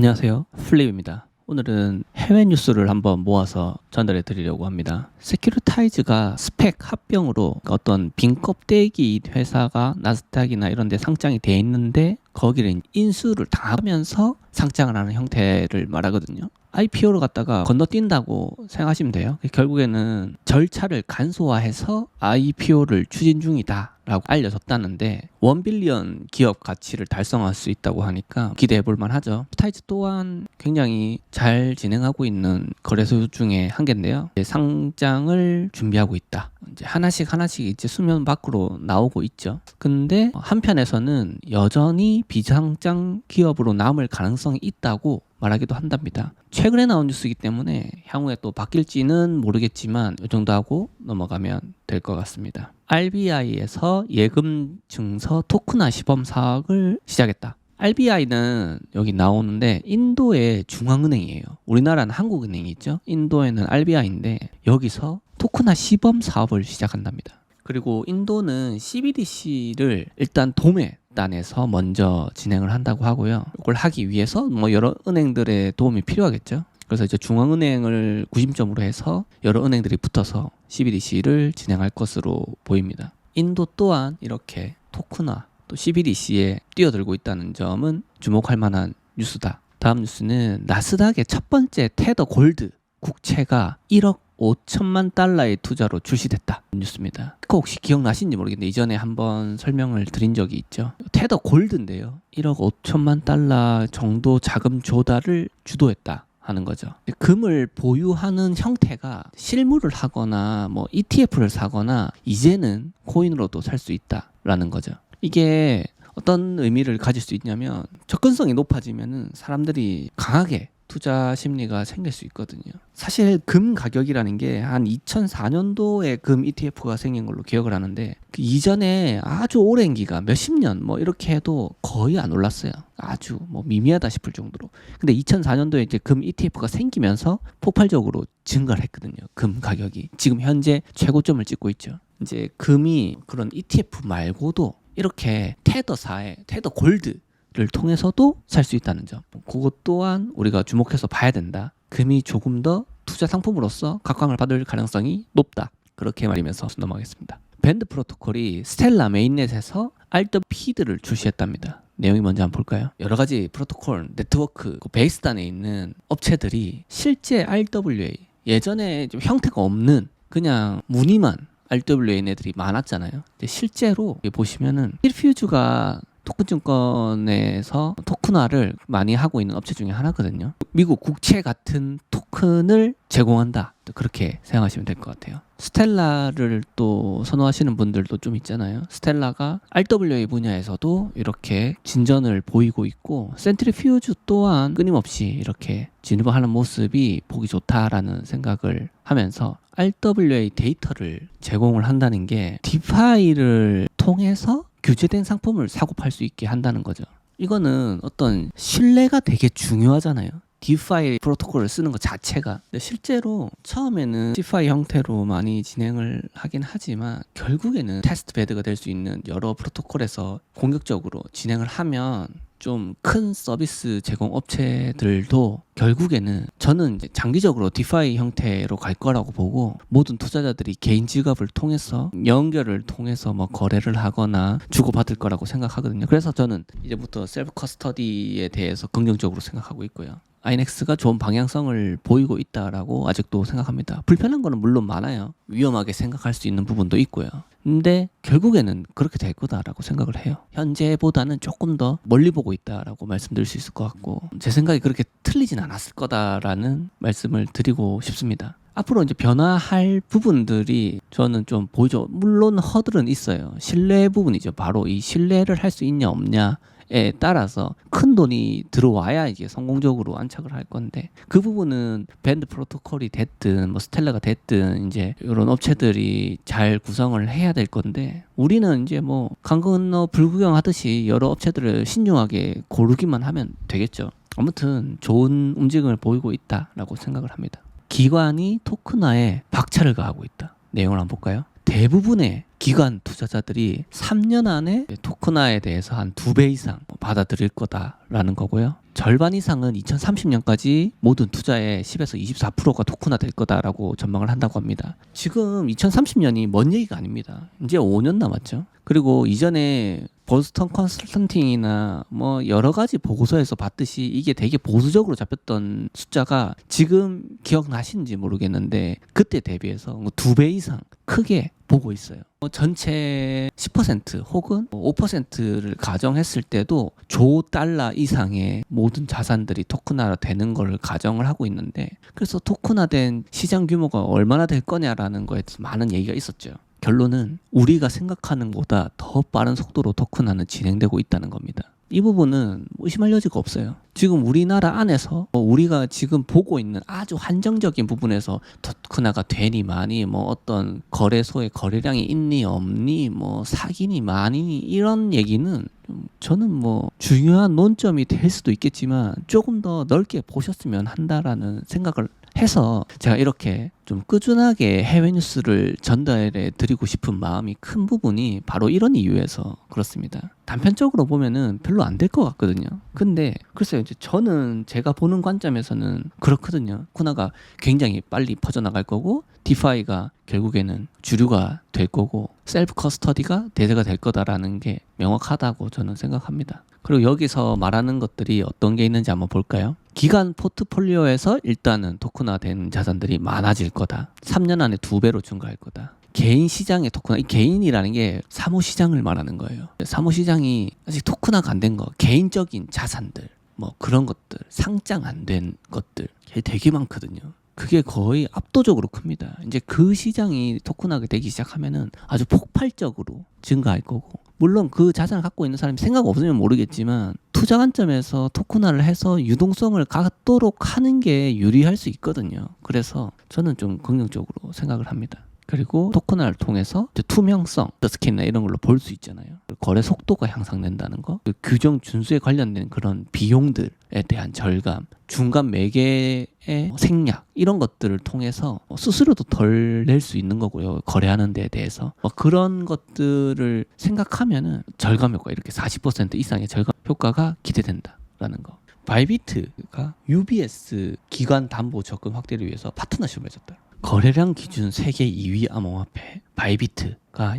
안녕하세요. 플립입니다. 오늘은 해외 뉴스를 한번 모아서 전달해 드리려고 합니다. 세큐리타이즈가 스펙 합병으로 어떤 빈 껍데기 회사가 나스닥이나 이런 데 상장이 돼 있는데 거기를 인수를 당하면서 상장을 하는 형태를 말하거든요. IPO를 갖다가 건너뛴다고 생각하시면 돼요. 결국에는 절차를 간소화해서 IPO를 추진 중이다 라고 알려졌다는데 1빌리언 기업 가치를 달성할 수 있다고 하니까 기대해 볼 만하죠. 타이즈 또한 굉장히 잘 진행하고 있는 거래소 중에 한 개인데요. 상장을 준비하고 있다. 이제 하나씩 이제 수면 밖으로 나오고 있죠. 근데 한편에서는 여전히 비상장 기업으로 남을 가능성이 있다고 말하기도 한답니다. 최근에 나온 뉴스이기 때문에 향후에 또 바뀔지는 모르겠지만 이 정도 하고 넘어가면 될 것 같습니다. RBI에서 예금 증서 토큰화 시범 사업을 시작했다. RBI는 여기 나오는데 인도의 중앙은행이에요. 우리나라는 한국은행이 있죠. 인도에는 RBI인데 여기서 토큰화 시범 사업을 시작한답니다. 그리고 인도는 CBDC를 일단 도매단에서 먼저 진행을 한다고 하고요. 이걸 하기 위해서 여러 은행들의 도움이 필요하겠죠. 그래서 이제 중앙은행을 구심점으로 해서 여러 은행들이 붙어서 CBDC를 진행할 것으로 보입니다. 인도 또한 이렇게 토큰화 또 CBDC에 뛰어들고 있다는 점은 주목할 만한 뉴스다. 다음 뉴스는 나스닥의 첫 번째 테더 골드 국채가 1억 5천만 달러의 투자로 출시됐다 뉴스입니다. 그거 혹시 기억나시는지 모르겠는데 이전에 한번 설명을 드린 적이 있죠. 테더 골드인데요. 1억 5천만 달러 정도 자금 조달을 주도했다 하는 거죠. 금을 보유하는 형태가 실물을 하거나 ETF를 사거나 이제는 코인으로도 살 수 있다라는 거죠. 이게 어떤 의미를 가질 수 있냐면 접근성이 높아지면은 사람들이 강하게 투자 심리가 생길 수 있거든요. 사실 금 가격이라는 게 한 2004년도에 금 ETF가 생긴 걸로 기억을 하는데 그 이전에 아주 오랜 기간 몇십 년 이렇게 해도 거의 안 올랐어요. 아주 미미하다 싶을 정도로. 근데 2004년도에 이제 금 ETF가 생기면서 폭발적으로 증가를 했거든요. 금 가격이 지금 현재 최고점을 찍고 있죠. 이제 금이 그런 ETF 말고도 이렇게 테더사의 테더 골드를 통해서도 살 수 있다는 점. 그것 또한 우리가 주목해서 봐야 된다. 금이 조금 더 투자 상품으로서 각광을 받을 가능성이 높다. 그렇게 말이면서 넘어가겠습니다. 밴드 프로토콜이 스텔라 메인넷에서 RWP들을 출시했답니다. 내용이 뭔지 한번 볼까요? 여러 가지 프로토콜, 네트워크, 베이스단에 있는 업체들이 실제 RWA, 예전에 좀 형태가 없는 그냥 무늬만 RWA 애들이 많았잖아요. 실제로 보시면은 힐퓨즈가 토큰증권에서 토큰화를 많이 하고 있는 업체 중에 하나거든요. 미국 국채 같은 토큰을 제공한다. 그렇게 생각하시면 될 것 같아요. 스텔라를 또 선호하시는 분들도 좀 있잖아요. 스텔라가 RWA 분야에서도 이렇게 진전을 보이고 있고 센트리퓨즈 또한 끊임없이 이렇게 진입하는 모습이 보기 좋다라는 생각을 하면서 RWA 데이터를 제공을 한다는 게 디파이를 통해서 규제된 상품을 사고 팔 수 있게 한다는 거죠. 이거는 어떤 신뢰가 되게 중요하잖아요. 디파이 프로토콜을 쓰는 것 자체가. 근데 실제로 처음에는 디파이 형태로 많이 진행을 하긴 하지만 결국에는 테스트 베드가 될 수 있는 여러 프로토콜에서 공격적으로 진행을 하면 좀 큰 서비스 제공 업체들도 결국에는 저는 이제 장기적으로 디파이 형태로 갈 거라고 보고 모든 투자자들이 개인 지갑을 통해서 연결을 통해서 거래를 하거나 주고받을 거라고 생각하거든요. 그래서 저는 이제부터 셀프 커스터디에 대해서 긍정적으로 생각하고 있고요. 아이넥스가 좋은 방향성을 보이고 있다라고 아직도 생각합니다. 불편한 거는 물론 많아요. 위험하게 생각할 수 있는 부분도 있고요. 근데 결국에는 그렇게 될 거다라고 생각을 해요. 현재보다는 조금 더 멀리 보고 있다라고 말씀드릴 수 있을 것 같고 제 생각이 그렇게 틀리진 않았을 거다라는 말씀을 드리고 싶습니다. 앞으로 이제 변화할 부분들이 저는 좀 보이죠. 물론 허들은 있어요. 신뢰 부분이죠. 바로 이 신뢰를 할 수 있냐 없냐 에 따라서 큰 돈이 들어와야 이제 성공적으로 안착을 할 건데 그 부분은 밴드 프로토콜이 됐든 스텔라가 됐든 이제 이런 업체들이 잘 구성을 해야 될 건데 우리는 이제 강 건너 불구경 하듯이 여러 업체들을 신중하게 고르기만 하면 되겠죠. 아무튼 좋은 움직임을 보이고 있다라고 생각을 합니다. 기관이 토큰화에 박차를 가하고 있다. 내용을 한번 볼까요? 대부분의 기관 투자자들이 3년 안에 토크나에 대해서 한 2배 이상 받아들일 거다라는 거고요. 절반 이상은 2030년까지 모든 투자의 10에서 24%가 토크나 될 거다라고 전망을 한다고 합니다. 지금 2030년이 먼 얘기가 아닙니다. 이제 5년 남았죠. 그리고 이전에 보스턴 컨설팅이나 뭐 여러 가지 보고서에서 봤듯이 이게 되게 보수적으로 잡혔던 숫자가 지금 기억나시는지 모르겠는데 그때 대비해서 2배 이상 크게 보고 있어요. 전체 10% 혹은 5%를 가정했을 때도 조 달러 이상의 모든 자산들이 토크나 되는 걸 가정을 하고 있는데, 그래서 토크나된 시장 규모가 얼마나 될 거냐라는 거에 대해서 많은 얘기가 있었죠. 결론은 우리가 생각하는 것보다 더 빠른 속도로 토크나는 진행되고 있다는 겁니다. 이 부분은 의심할 여지가 없어요. 지금 우리나라 안에서 우리가 지금 보고 있는 아주 한정적인 부분에서 토크나가 되니 많이 어떤 거래소에 거래량이 있니 없니 사기니 많이 이런 얘기는 저는 중요한 논점이 될 수도 있겠지만 조금 더 넓게 보셨으면 한다라는 생각을 해서 제가 이렇게 좀 꾸준하게 해외 뉴스를 전달해 드리고 싶은 마음이 큰 부분이 바로 이런 이유에서 그렇습니다. 단편적으로 보면은 별로 안 될 것 같거든요. 근데 글쎄요, 이제 저는 제가 보는 관점에서는 그렇거든요. 토크나가 굉장히 빨리 퍼져나갈 거고 디파이가 결국에는 주류가 될 거고 셀프 커스터디가 대세가 될 거다라는 게 명확하다고 저는 생각합니다. 그리고 여기서 말하는 것들이 어떤 게 있는지 한번 볼까요? 기관 포트폴리오에서 일단은 토크나된 자산들이 많아질 거다. 3년 안에 2배로 증가할 거다. 개인 시장의 토크나, 이 개인이라는 게 사무시장을 말하는 거예요. 사무시장이 아직 토크나가 안 된 거, 개인적인 자산들, 그런 것들, 상장 안 된 것들 되게 많거든요. 그게 거의 압도적으로 큽니다. 이제 그 시장이 토크나가 되기 시작하면은 아주 폭발적으로 증가할 거고, 물론 그 자산을 갖고 있는 사람이 생각 없으면 모르겠지만 투자 관점에서 토크나를 해서 유동성을 갖도록 하는 게 유리할 수 있거든요. 그래서 저는 좀 긍정적으로 생각을 합니다. 그리고 토크나를 통해서 투명성, 스캔이나 이런 걸로 볼 수 있잖아요. 거래 속도가 향상된다는 거, 규정 준수에 관련된 그런 비용들에 대한 절감, 중간 매개의 생략 이런 것들을 통해서 수수료도 덜 낼 수 있는 거고요. 거래하는 데에 대해서 그런 것들을 생각하면은 절감 효과, 이렇게 40% 이상의 절감 효과가 기대된다라는 거. 바이비트가 UBS 기관 담보 접근 확대를 위해서 파트너십을 맺었다. 거래량 기준 세계 2위 암호화폐 바이비트가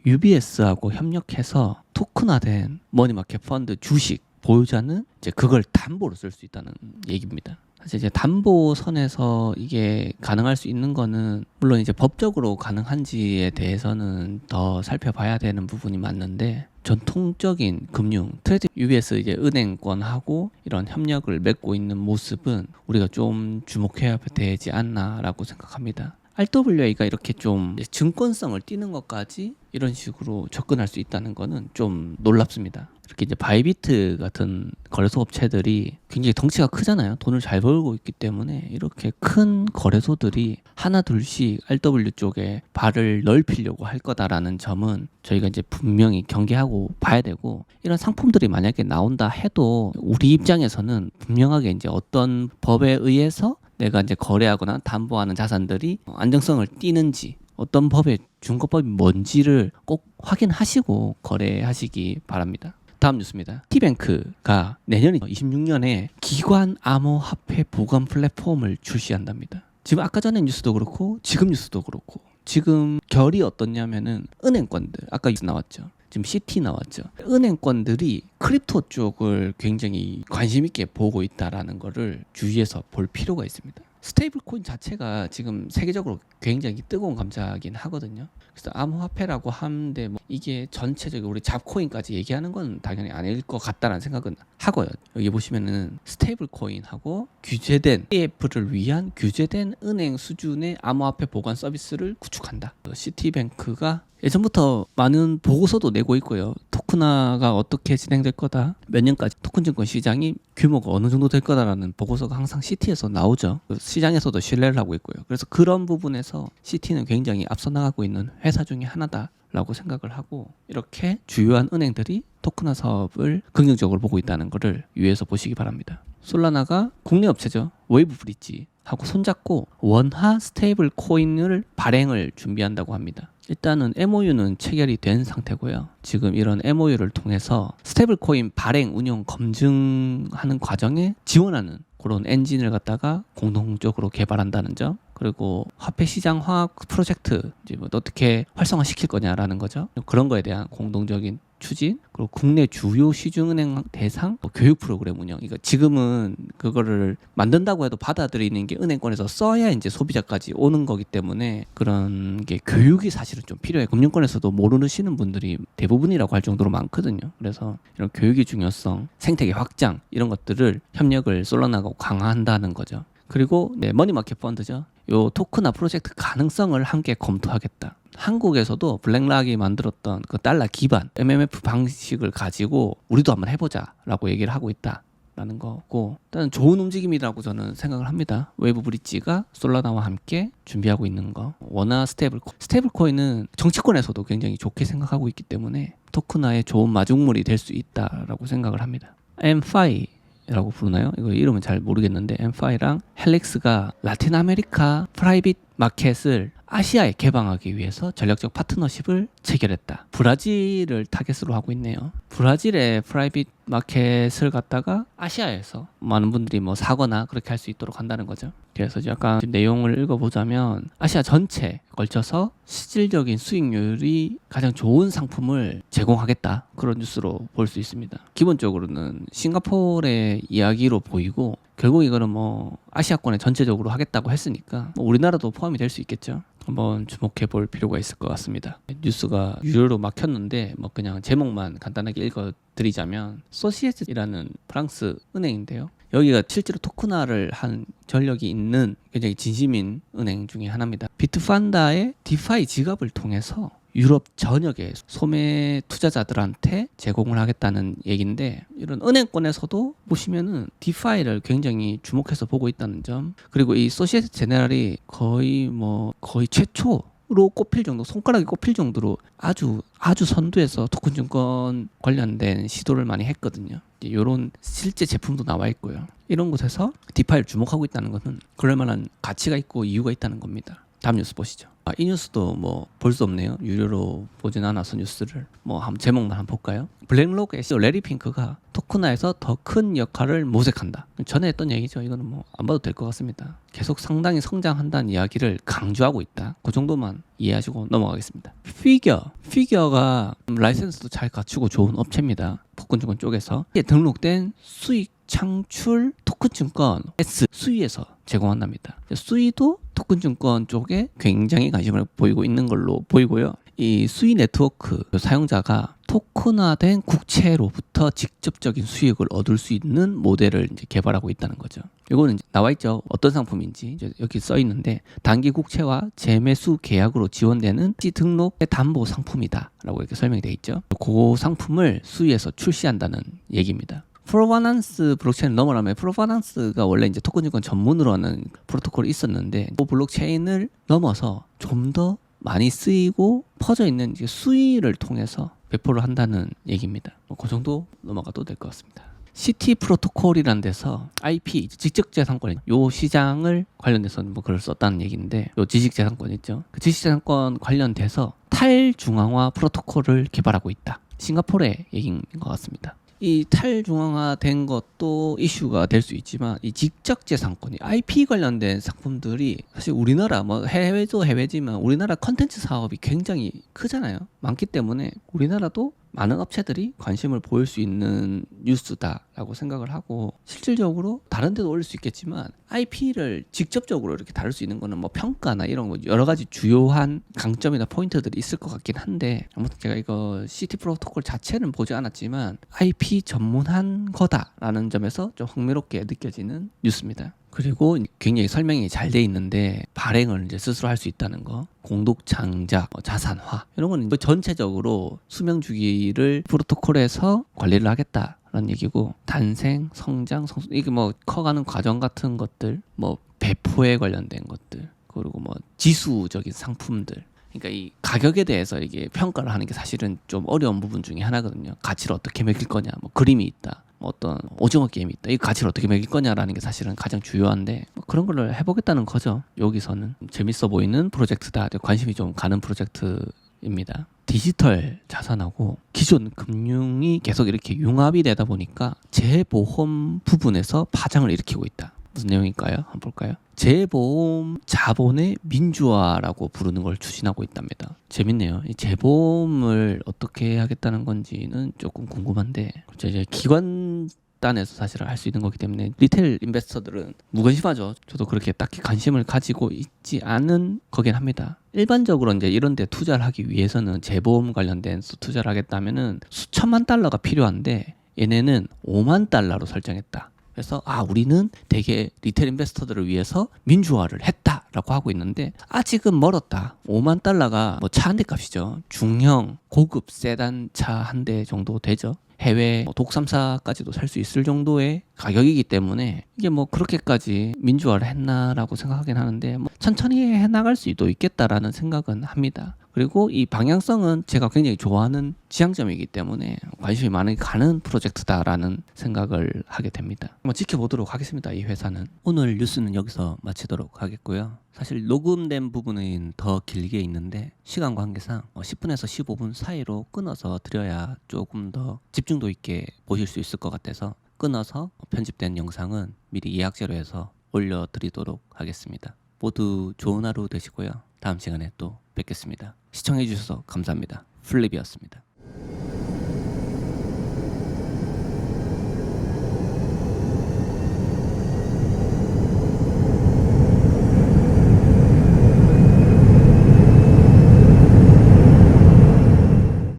UBS하고 협력해서 토크나된 머니마켓 펀드 주식 보유자는 이제 그걸 담보로 쓸 수 있다는 얘기입니다. 사실 이제 담보선에서 이게 가능할 수 있는 거는 물론 이제 법적으로 가능한지에 대해서는 더 살펴봐야 되는 부분이 맞는데, 전통적인 금융 트레이드 UBS 이제 은행권하고 이런 협력을 맺고 있는 모습은 우리가 좀 주목해야 되지 않나라고 생각합니다. RWA가 이렇게 좀 증권성을 띠는 것까지 이런 식으로 접근할 수 있다는 거는 좀 놀랍습니다. 이렇게 이제 바이비트 같은 거래소 업체들이 굉장히 덩치가 크잖아요. 돈을 잘 벌고 있기 때문에 이렇게 큰 거래소들이 하나 둘씩 RW 쪽에 발을 넓히려고 할 거다라는 점은 저희가 이제 분명히 경계하고 봐야 되고, 이런 상품들이 만약에 나온다 해도 우리 입장에서는 분명하게 이제 어떤 법에 의해서 내가 이제 거래하거나 담보하는 자산들이 안정성을 띠는지, 어떤 법의 준거법이 뭔지를 꼭 확인하시고 거래하시기 바랍니다. 다음 뉴스입니다. 시티뱅크가 내년 26년에 기관 암호화폐 보관 플랫폼을 출시한답니다. 지금 아까 전에 뉴스도 그렇고 지금 뉴스도 그렇고, 지금 결이 어떻냐면은 은행권들, 아까 나왔죠. 지금 시티 나왔죠. 은행권들이 크립토 쪽을 굉장히 관심 있게 보고 있다라는 거를 주의해서 볼 필요가 있습니다. 스테이블 코인 자체가 지금 세계적으로 굉장히 뜨거운 감자긴 하거든요. 그래서 암호화폐라고 하는데 이게 전체적으로 우리 잡코인까지 얘기하는 건 당연히 아닐 것 같다는 생각은 하고요. 여기 보시면은 스테이블 코인하고 규제된 EF를 위한 규제된 은행 수준의 암호화폐 보관 서비스를 구축한다. 시티뱅크가 예전부터 많은 보고서도 내고 있고요. 토크나가 어떻게 진행될 거다, 몇 년까지 토큰 증권 시장이 규모가 어느 정도 될 거다라는 보고서가 항상 시티에서 나오죠. 시장에서도 신뢰를 하고 있고요. 그래서 그런 부분에서 시티는 굉장히 앞서 나가고 있는 회사 중에 하나다라고 생각을 하고, 이렇게 주요한 은행들이 토크나 사업을 긍정적으로 보고 있다는 것을 유의해서 보시기 바랍니다. 솔라나가 국내 업체죠. 웨이브 브릿지 하고 손잡고 원화 스테이블 코인을 발행을 준비한다고 합니다. 일단은 MOU는 체결이 된 상태고요. 지금 이런 MOU를 통해서 스테이블 코인 발행 운용 검증하는 과정에 지원하는 그런 엔진을 갖다가 공동적으로 개발한다는 점, 그리고 화폐 시장화 프로젝트 이제 뭐 어떻게 활성화 시킬 거냐라는 거죠. 그런 거에 대한 공동적인 추진, 그리고 국내 주요 시중은행 대상 교육 프로그램 운영. 이거 지금은 그거를 만든다고 해도 받아들이는 게 은행권에서 써야 이제 소비자까지 오는 거기 때문에 그런 게 교육이 사실은 좀 필요해. 금융권에서도 모르시는 분들이 대부분이라고 할 정도로 많거든요. 그래서 이런 교육의 중요성, 생태계 확장 이런 것들을 협력을 솔라나가 강화한다는 거죠. 그리고 머니마켓 펀드죠. 요 토크나 프로젝트 가능성을 함께 검토하겠다. 한국에서도 블랙락이 만들었던 그 달러 기반 MMF 방식을 가지고 우리도 한번 해보자라고 얘기를 하고 있다라는 거고, 일단 좋은 움직임이라고 저는 생각을 합니다. 웨이브 브릿지가 솔라나와 함께 준비하고 있는 거. 원화 스테이블 코인은 정치권에서도 굉장히 좋게 생각하고 있기 때문에 토크나의 좋은 마중물이 될 수 있다라고 생각을 합니다. 엠파이 라고 부르나요? 이거 이름은 잘 모르겠는데 엠파이랑 헬릭스가 라틴 아메리카 프라이빗 마켓을 아시아에 개방하기 위해서 전략적 파트너십을 체결했다. 브라질을 타겟으로 하고 있네요. 브라질의 프라이빗 마켓을 갖다가 아시아에서 많은 분들이 뭐 사거나 그렇게 할 수 있도록 한다는 거죠. 그래서 약간 내용을 읽어보자면 아시아 전체에 걸쳐서 실질적인 수익률이 가장 좋은 상품을 제공하겠다. 그런 뉴스로 볼 수 있습니다. 기본적으로는 싱가포르의 이야기로 보이고 결국 이거는 뭐 아시아권에 전체적으로 하겠다고 했으니까 뭐 우리나라도 포함이 될 수 있겠죠. 한번 주목해 볼 필요가 있을 것 같습니다. 뉴스가 유료로 막혔는데 뭐 그냥 제목만 간단하게 읽어드리자면 소시에트라는 프랑스 은행인데요. 여기가 실제로 토크나를 한 전력이 있는 굉장히 진심인 은행 중에 하나입니다. 비트판다의 디파이 지갑을 통해서 유럽 전역의 소매 투자자들한테 제공을 하겠다는 얘기인데, 이런 은행권에서도 보시면은 디파이를 굉장히 주목해서 보고 있다는 점, 그리고 이 소시에테 제네랄이 거의 최초로 꼽힐 정도, 손가락이 꼽힐 정도로 아주 선두에서 토큰 증권 관련된 시도를 많이 했거든요. 이런 실제 제품도 나와 있고요. 이런 곳에서 디파이를 주목하고 있다는 것은 그럴 만한 가치가 있고 이유가 있다는 겁니다. 다음 뉴스 보시죠. 이 뉴스도 뭐 볼 수 없네요. 유료로 보진 않아서 뉴스를 한번 제목만 한번 볼까요? 블랙록의 CEO 레리 핑크가 토크나에서 더 큰 역할을 모색한다. 전에 했던 얘기죠. 이거는 뭐 안 봐도 될 것 같습니다. 계속 상당히 성장한다는 이야기를 강조하고 있다. 그 정도만 이해하시고 넘어가겠습니다. 피겨가 라이센스도 잘 갖추고 좋은 업체입니다. 토큰증권 쪽에서 등록된 수익 창출 토큰증권 S 수위에서 제공한답니다. 수위도 토큰증권 쪽에 굉장히 관심을 보이고 있는 걸로 보이고요. 이 수위 네트워크 사용자가 토큰화된 국채로부터 직접적인 수익을 얻을 수 있는 모델을 이제 개발하고 있다는 거죠. 이거는 이제 나와 있죠. 어떤 상품인지 이제 여기 써 있는데, 단기 국채와 재매수 계약으로 지원되는 등록의 담보 상품이다라고 이렇게 설명이 되어 있죠. 그 상품을 수위에서 출시한다는 얘기입니다. 프로바난스 블록체인을 넘어가면, 프로바난스가 원래 이제 토큰증권 전문으로 하는 프로토콜이 있었는데 그 블록체인을 넘어서 좀 더 많이 쓰이고 퍼져 있는 수위를 통해서 배포를 한다는 얘기입니다. 그 정도 넘어가도 될 것 같습니다. 시티 프로토콜이라는 데서 IP 지적재산권 요 시장을 관련돼서 뭐 글을 썼다는 얘기인데, 요 지식재산권 있죠. 그 지식재산권 관련돼서 탈중앙화 프로토콜을 개발하고 있다. 싱가포르의 얘기인 것 같습니다. 이 탈중앙화된 것도 이슈가 될 수 있지만, 이 지적재산권이 IP 관련된 상품들이 사실 우리나라 뭐 해외도 해외지만 우리나라 컨텐츠 사업이 굉장히 크잖아요. 많기 때문에 우리나라도 많은 업체들이 관심을 보일 수 있는 뉴스다라고 생각을 하고, 실질적으로 다른 데도 올릴 수 있겠지만 IP를 직접적으로 이렇게 다룰 수 있는 거는 뭐 평가나 이런 거 여러 가지 주요한 강점이나 포인트들이 있을 것 같긴 한데, 아무튼 제가 이거 CT 프로토콜 자체는 보지 않았지만 IP 전문한 거다라는 점에서 좀 흥미롭게 느껴지는 뉴스입니다. 그리고 굉장히 설명이 잘 돼 있는데 발행을 이제 스스로 할 수 있다는 거, 공동 창작, 자산화 이런 거는 전체적으로 수명 주기를 프로토콜에서 관리를 하겠다라는 얘기고, 탄생, 성장, 이게 뭐 커가는 과정 같은 것들, 뭐 배포에 관련된 것들, 그리고 뭐 지수적인 상품들. 그러니까 이 가격에 대해서 이게 평가를 하는 게 사실은 좀 어려운 부분 중에 하나거든요. 가치를 어떻게 매길 거냐, 뭐 그림이 있다. 어떤 오징어 게임이 있다. 이 가치를 어떻게 매길 거냐라는 게 사실은 가장 중요한데 뭐 그런 걸 해보겠다는 거죠. 여기서는 재밌어 보이는 프로젝트다. 관심이 좀 가는 프로젝트입니다. 디지털 자산하고 기존 금융이 계속 이렇게 융합이 되다 보니까 재보험 부분에서 파장을 일으키고 있다. 무슨 내용일까요? 한번 볼까요? 재보험 자본의 민주화라고 부르는 걸 추진하고 있답니다. 재밌네요. 이 재보험을 어떻게 하겠다는 건지는 조금 궁금한데 이제 기관 단에서 사실 할 수 있는 거기 때문에 리테일 인베스터들은 무관심하죠. 저도 그렇게 딱히 관심을 가지고 있지 않은 거긴 합니다. 일반적으로 이제 이런 데 투자를 하기 위해서는 재보험 관련된 투자를 하겠다면은 수천만 달러가 필요한데 얘네는 5만 달러로 설정했다. 그래서 우리는 되게 리테일 인베스터들을 위해서 민주화를 했다라고 하고 있는데 아직은 멀었다. 5만 달러가 뭐 차 한 대 값이죠. 중형 고급 세단 차 한 대 정도 되죠. 해외 독삼사까지도 살 수 있을 정도의 가격이기 때문에 이게 뭐 그렇게까지 민주화를 했나라고 생각하긴 하는데 뭐 천천히 해나갈 수도 있겠다라는 생각은 합니다. 그리고 이 방향성은 제가 굉장히 좋아하는 지향점이기 때문에 관심이 많이 가는 프로젝트다라는 생각을 하게 됩니다. 한번 지켜보도록 하겠습니다. 이 회사는. 오늘 뉴스는 여기서 마치도록 하겠고요. 사실 녹음된 부분은 더 길게 있는데 시간 관계상 10분에서 15분 사이로 끊어서 드려야 조금 더 집중도 있게 보실 수 있을 것 같아서 끊어서 편집된 영상은 미리 예약 자료에서 올려드리도록 하겠습니다. 모두 좋은 하루 되시고요. 다음 시간에 또 뵙겠습니다. 시청해주셔서 감사합니다. 플립이었습니다.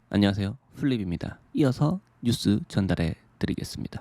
안녕하세요. 플립입니다. 이어서 뉴스 전달해 드리겠습니다.